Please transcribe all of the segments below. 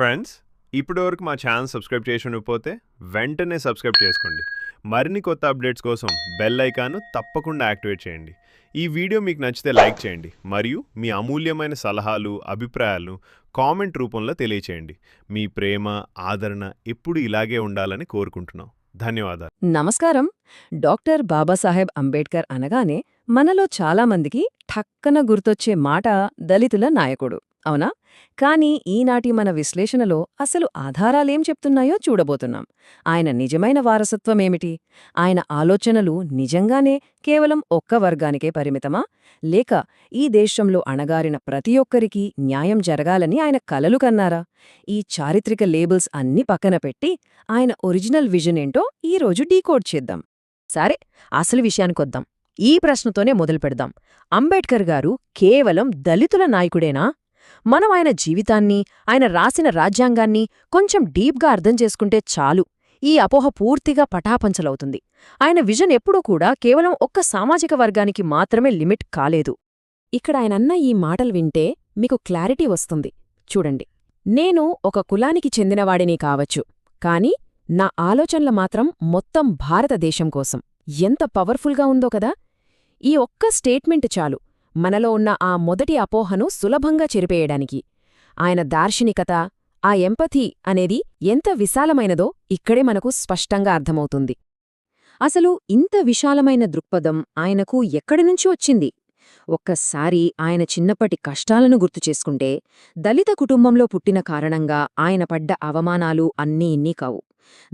Friends, ఇప్పటివరకు మా channel subscribe చేసి ఉండకపోతే వెంటనే సబ్స్క్రైబ్ చేసుకోండి. మరిన్ని కొత్త అప్డేట్స్ కోసం బెల్ ఐకాన్ను తప్పకుండా యాక్టివేట్ చేయండి. ఈ వీడియో మీకు నచ్చితే లైక్ చేయండి మరియు మీ అమూల్యమైన సలహాలు, అభిప్రాయాలను కామెంట్ రూపంలో తెలియచేయండి. మీ ప్రేమ, ఆదరణ ఎప్పుడు ఇలాగే ఉండాలని కోరుకుంటున్నాం. ధన్యవాదాలు. నమస్కారం. డాక్టర్ బాబాసాహెబ్ అంబేడ్కర్ అనగానే మనలో చాలామందికి ఠక్కన గుర్తొచ్చే మాట దళితుల నాయకుడు, అవునా? కానీ ఈనాటి మన విశ్లేషణలో అసలు ఆధారాలేం చెప్తున్నాయో చూడబోతున్నాం. ఆయన నిజమైన వారసత్వమేమిటి? ఆయన ఆలోచనలు నిజంగానే కేవలం ఒక్క వర్గానికే పరిమితమా? లేక ఈ దేశంలో అణగారిన ప్రతి ఒక్కరికీ న్యాయం జరగాలని ఆయన కలలు కన్నారా? ఈ చారిత్రక లేబుల్స్ అన్నీ పక్కన పెట్టి ఆయన ఒరిజినల్ విజన్ ఏంటో ఈరోజు డీకోడ్ చేద్దాం. సరే, అసలు విషయానికొద్దాం. ఈ ప్రశ్నతోనే మొదలుపెడదాం. అంబేడ్కర్ గారు కేవలం దళితుల నాయకుడేనా? మనం ఆయన జీవితాన్ని, ఆయన రాసిన రాజ్యాంగాన్ని కొంచెం డీప్గా అర్థం చేసుకుంటే చాలు, ఈ అపోహ పూర్తిగా పటాపంచలవుతుంది. ఆయన విజన్ ఎప్పుడూ కూడా కేవలం ఒక్క సామాజిక వర్గానికి మాత్రమే లిమిట్ కాలేదు. ఇక్కడ ఆయనన్న ఈ మాటలు వింటే మీకు క్లారిటీ వస్తుంది. చూడండి, నేను ఒక కులానికి చెందినవాడిని కావచ్చు, కాని నా ఆలోచనలు మాత్రం మొత్తం భారతదేశం కోసం. ఎంత పవర్ఫుల్గా ఉందో కదా! ఈ ఒక్క స్టేట్మెంట్ చాలు మనలో ఉన్న ఆ మొదటి అపోహను సులభంగా చెరిపేయడానికి. ఆయన దార్శనికత, ఆ ఎంపథీ అనేది ఎంత విశాలమైనదో ఇక్కడే మనకు స్పష్టంగా అర్థమవుతుంది. అసలు ఇంత విశాలమైన దృక్పథం ఆయనకు ఎక్కడినుంచి వచ్చింది? ఒక్కసారి ఆయన చిన్నప్పటి కష్టాలను గుర్తుచేసుకుంటే, దళిత కుటుంబంలో పుట్టిన కారణంగా ఆయన పడ్డ అవమానాలు అన్నీ ఇన్నీ కావు.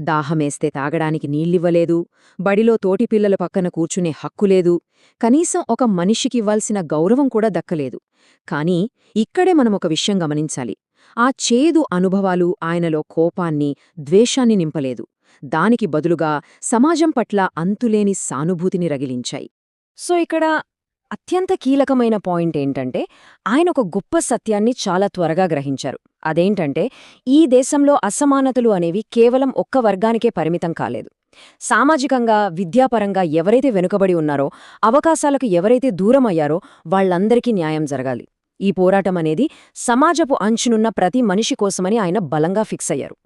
దాహమేస్తే తాగడానికి నీళ్ళివ్వలేదు, బడిలో తోటిపిల్లల పక్కన కూర్చునే హక్కులేదు, కనీసం ఒక మనిషికివ్వాల్సిన గౌరవం కూడా దక్కలేదు. కాని ఇక్కడే మనమొక విషయం గమనించాలి. ఆ చేదు అనుభవాలు ఆయనలో కోపాన్ని, ద్వేషాన్ని నింపలేదు. దానికి బదులుగా సమాజం పట్ల అంతులేని సానుభూతిని రగిలించాయి. సో ఇక్కడ అత్యంత కీలకమైన పాయింట్ ఏంటంటే, ఆయన ఒక గొప్ప సత్యాన్ని చాలా త్వరగా గ్రహించారు. అదేంటంటే, ఈ దేశంలో అసమానతలు అనేవి కేవలం ఒక్క వర్గానికే పరిమితం కాలేదు. సామాజికంగా, విద్యాపరంగా ఎవరైతే వెనుకబడి ఉన్నారో, అవకాశాలకు ఎవరైతే దూరమయ్యారో వాళ్లందరికీ న్యాయం జరగాలి. ఈ పోరాటం అనేది సమాజపు అంచునున్న ప్రతి మనిషి కోసమని ఆయన బలంగా ఫిక్స్ అయ్యారు.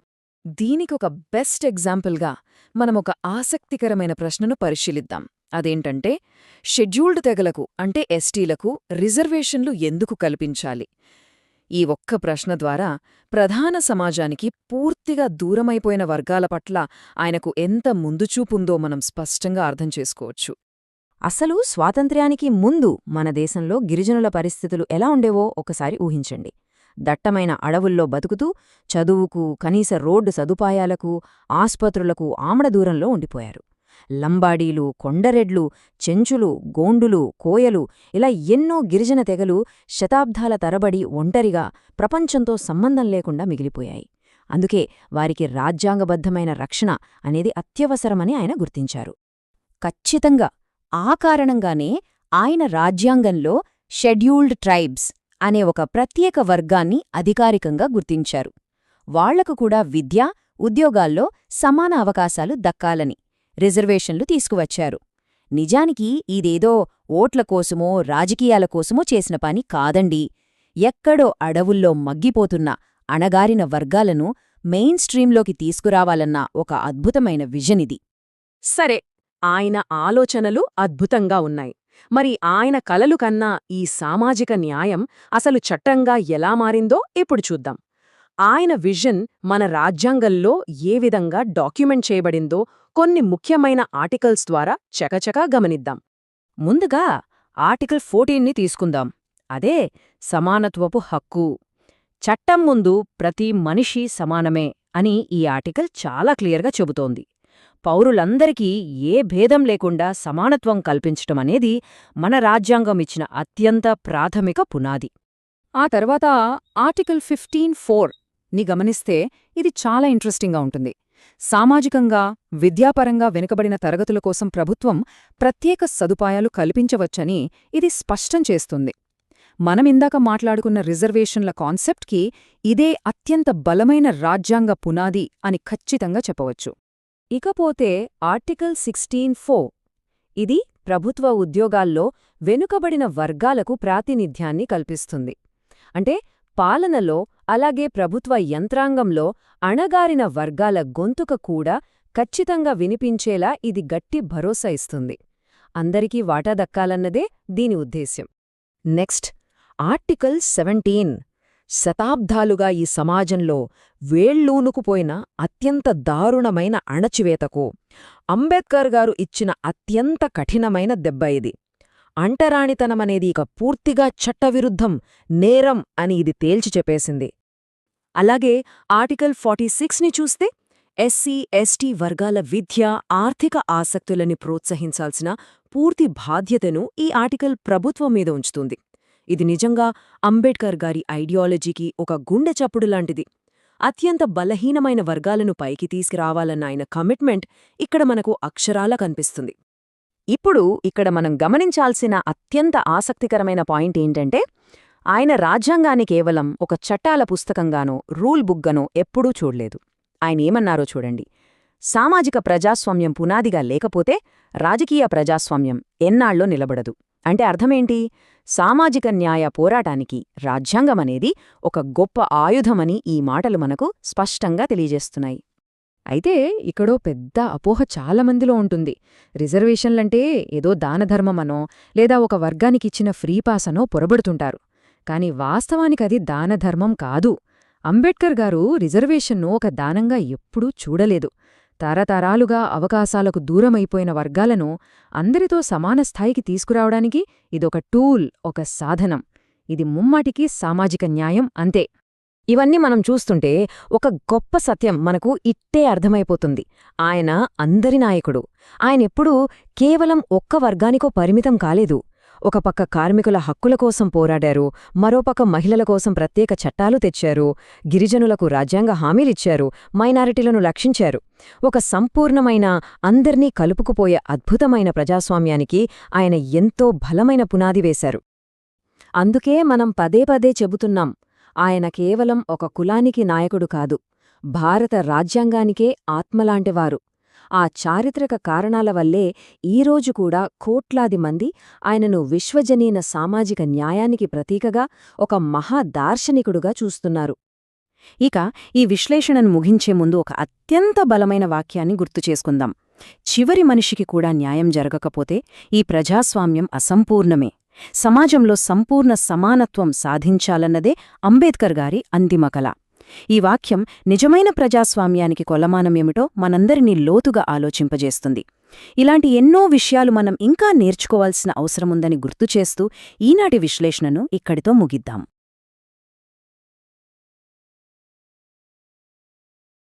దీనికొక బెస్ట్ ఎగ్జాంపుల్గా మనమొక ఆసక్తికరమైన ప్రశ్నను పరిశీలిద్దాం. అదేంటంటే, షెడ్యూల్డ్ తెగలకు అంటే ఎస్టీలకు రిజర్వేషన్లు ఎందుకు కల్పించాలి? ఈ ఒక్క ప్రశ్న ద్వారా ప్రధాన సమాజానికి పూర్తిగా దూరమైపోయిన వర్గాల పట్ల ఆయనకు ఎంత ముందుచూపుందో మనం స్పష్టంగా అర్థం చేసుకోవచ్చు. అసలు స్వాతంత్ర్యానికి ముందు మన దేశంలో గిరిజనుల పరిస్థితులు ఎలా ఉండేవో ఒకసారి ఊహించండి. దట్టమైన అడవుల్లో బతుకుతూ చదువుకు, కనీస రోడ్డు సదుపాయాలకు, ఆస్పత్రులకు ఆమడ దూరంలో ఉండిపోయారు. లంబాడీలు, కొండరెడ్లు, చెంచులు, గోండులు, కోయలు ఇలా ఎన్నో గిరిజన తెగలు శతాబ్దాల తరబడి ఒంటరిగా ప్రపంచంతో సంబంధం లేకుండా మిగిలిపోయాయి. అందుకే వారికి రాజ్యాంగబద్ధమైన రక్షణ అనేది అత్యవసరమని ఆయన గుర్తించారు. ఖచ్చితంగా ఆ కారణంగానే ఆయన రాజ్యాంగంలో షెడ్యూల్డ్ ట్రైబ్స్ అనే ఒక ప్రత్యేక వర్గాన్ని అధికారికంగా గుర్తించారు. వాళ్లకు కూడా విద్య, ఉద్యోగాల్లో సమాన అవకాశాలు దక్కాలని రిజర్వేషన్లు తీసుకువచ్చారు. నిజానికి ఇదేదో ఓట్ల కోసమో రాజకీయాల కోసమో చేసిన పని కాదండి. ఎక్కడో అడవుల్లో మగ్గిపోతున్న అణగారిన వర్గాలను మెయిన్ స్ట్రీంలోకి తీసుకురావాలన్న ఒక అద్భుతమైన విజనిది. సరే, ఆయన ఆలోచనలు అద్భుతంగా ఉన్నాయి. మరి ఆయన కలలు కన్నా ఈ సామాజిక న్యాయం అసలు చట్టంగా ఎలా మారిందో ఇప్పుడు చూద్దాం. ఆయన విజన్ మన రాజ్యాంగంలో ఏ విధంగా డాక్యుమెంట్ చేయబడిందో కొన్ని ముఖ్యమైన ఆర్టికల్స్ ద్వారా చకచకా గమనిద్దాం. ముందుగా ఆర్టికల్ 14ని తీసుకుందాం. అదే సమానత్వపు హక్కు. చట్టం ముందు ప్రతి మనిషి సమానమే అని ఈ ఆర్టికల్ చాలా క్లియర్గా చెబుతోంది. పౌరులందరికీ ఏ భేదం లేకుండా సమానత్వం కల్పించటమనేది మన రాజ్యాంగం ఇచ్చిన అత్యంత ప్రాథమిక పునాది. ఆ తర్వాత ఆర్టికల్ 15(4)ని గమనిస్తే ఇది చాలా ఇంట్రెస్టింగ్గా ఉంటుంది. సామాజికంగా, విద్యాపరంగా వెనుకబడిన తరగతుల కోసం ప్రభుత్వం ప్రత్యేక సదుపాయాలు కల్పించవచ్చని ఇది స్పష్టం చేస్తుంది. మనమిందాక మాట్లాడుకున్న రిజర్వేషన్ల కాన్సెప్ట్కి ఇదే అత్యంత బలమైన రాజ్యాంగ పునాది అని ఖచ్చితంగా చెప్పవచ్చు. ఇకపోతే ఆర్టికల్ 16(4) ఇది ప్రభుత్వ ఉద్యోగాల్లో వెనుకబడిన వర్గాలకు ప్రాతినిధ్యాన్ని కల్పిస్తుంది. అంటే పాలనలో అలాగే ప్రభుత్వ యంత్రాంగంలో అణగారిన వర్గాల గొంతుక కూడా ఖచ్చితంగా వినిపించేలా ఇది గట్టి భరోసా ఇస్తుంది. అందరికీ వాటా దక్కాలన్నదే దీని ఉద్దేశ్యం. Next, article 17. శతాబ్దాలుగా ఈ సమాజంలో వేళ్లూనుకుపోయిన అత్యంత దారుణమైన అణచివేతకు అంబేద్కర్ గారు ఇచ్చిన అత్యంత కఠినమైన దెబ్బ ఇది. అంటరానితనమనేది ఇక పూర్తిగా చట్టవిరుద్ధం, నేరం అని ఇది తేల్చి చెప్పేసింది. అలాగే ఆర్టికల్ 46ని చూస్తే ఎస్సీ, ఎస్టీ వర్గాల విద్య, ఆర్థిక ఆసక్తులని ప్రోత్సహించాల్సిన పూర్తి బాధ్యతను ఈ ఆర్టికల్ ప్రభుత్వం మీద ఉంచుతుంది. ఇది నిజంగా అంబేడ్కర్ గారి ఐడియాలజీకి ఒక గుండె చప్పుడు లాంటిది. అత్యంత బలహీనమైన వర్గాలను పైకి తీసుకురావాలన్న ఆయన కమిట్మెంట్ ఇక్కడ మనకు అక్షరాలా కనిపిస్తుంది. ఇప్పుడు ఇక్కడ మనం గమనించాల్సిన అత్యంత ఆసక్తికరమైన పాయింట్ ఏంటంటే, ఆయన రాజ్యాంగాన్ని కేవలం ఒక చట్టాల పుస్తకంగానో రూల్ బుక్గానో ఎప్పుడూ చూడలేదు. ఆయన ఏమన్నారో చూడండి. సామాజిక ప్రజాస్వామ్యం పునాదిగా లేకపోతే రాజకీయ ప్రజాస్వామ్యం ఎన్నాళ్ళో నిలబడదు. అంటే అర్థమేంటి? సామాజిక న్యాయ పోరాటానికి రాజ్యాంగమనేది ఒక గొప్ప ఆయుధమని ఈ మాటలు మనకు స్పష్టంగా తెలియజేస్తున్నాయి. అయితే ఇక్కడో పెద్ద అపోహ చాలామందిలో ఉంటుంది. రిజర్వేషన్లంటే ఏదో దానధర్మమనో లేదా ఒక వర్గానికిచ్చిన ఫ్రీ పాస్ అనో పొరబడుతుంటారు. కాని వాస్తవానికది దానధర్మం కాదు. అంబేడ్కర్ గారు రిజర్వేషన్ను ఒక దానంగా ఎప్పుడూ చూడలేదు. తరతరాలుగా అవకాశాలకు దూరమైపోయిన వర్గాలను అందరితో సమాన స్థాయికి తీసుకురావడానికి ఇదొక టూల్, ఒక సాధనం. ఇది ముమ్మాటికి సామాజిక న్యాయం అంతే. ఇవన్నీ మనం చూస్తుంటే ఒక గొప్ప సత్యం మనకు ఇట్టే అర్థమైపోతుంది. ఆయన అందరి నాయకుడు. ఆయనెప్పుడూ కేవలం ఒక్క వర్గానికో పరిమితం కాలేదు. ఒక పక్క కార్మికుల హక్కుల కోసం పోరాడారు, మరోపక్క మహిళల కోసం ప్రత్యేక చట్టాలు తెచ్చారు, గిరిజనులకు రాజ్యాంగ హామీలిచ్చారు, మైనారిటీలను రక్షించారు. ఒక సంపూర్ణమైన, అందర్నీ కలుపుకుపోయే అద్భుతమైన ప్రజాస్వామ్యానికి ఆయన ఎంతో బలమైన పునాది వేశారు. అందుకే మనం పదే పదే చెబుతున్నాం, ఆయన కేవలం ఒక కులానికి నాయకుడు కాదు, భారత రాజ్యాంగానికే ఆత్మలాంటివారు. ఆ చారిత్రక కారణాల వల్లే ఈరోజు కూడా కోట్లాది మంది ఆయనను విశ్వజనీన సామాజిక న్యాయానికి ప్రతీకగా, ఒక మహాదార్శనికుడుగా చూస్తున్నారు. ఇక ఈ విశ్లేషణను ముగించే ముందు ఒక అత్యంత బలమైన వాక్యాన్ని గుర్తుచేసుకుందాం. చివరి మనిషికి కూడా న్యాయం జరగకపోతే ఈ ప్రజాస్వామ్యం అసంపూర్ణమే. సమాజంలో సంపూర్ణ సమానత్వం సాధించాలన్నదే అంబేద్కర్ గారి అంతిమ కల. ఈ వాక్యం నిజమైన ప్రజాస్వామ్యానికి కొలమానమేమిటో మనందరినీ లోతుగా ఆలోచింపజేస్తుంది. ఇలాంటి ఎన్నో విషయాలు మనం ఇంకా నేర్చుకోవాల్సిన అవసరముందని గుర్తుచేస్తూ ఈనాటి విశ్లేషణను ఇక్కడితో ముగిద్దాం.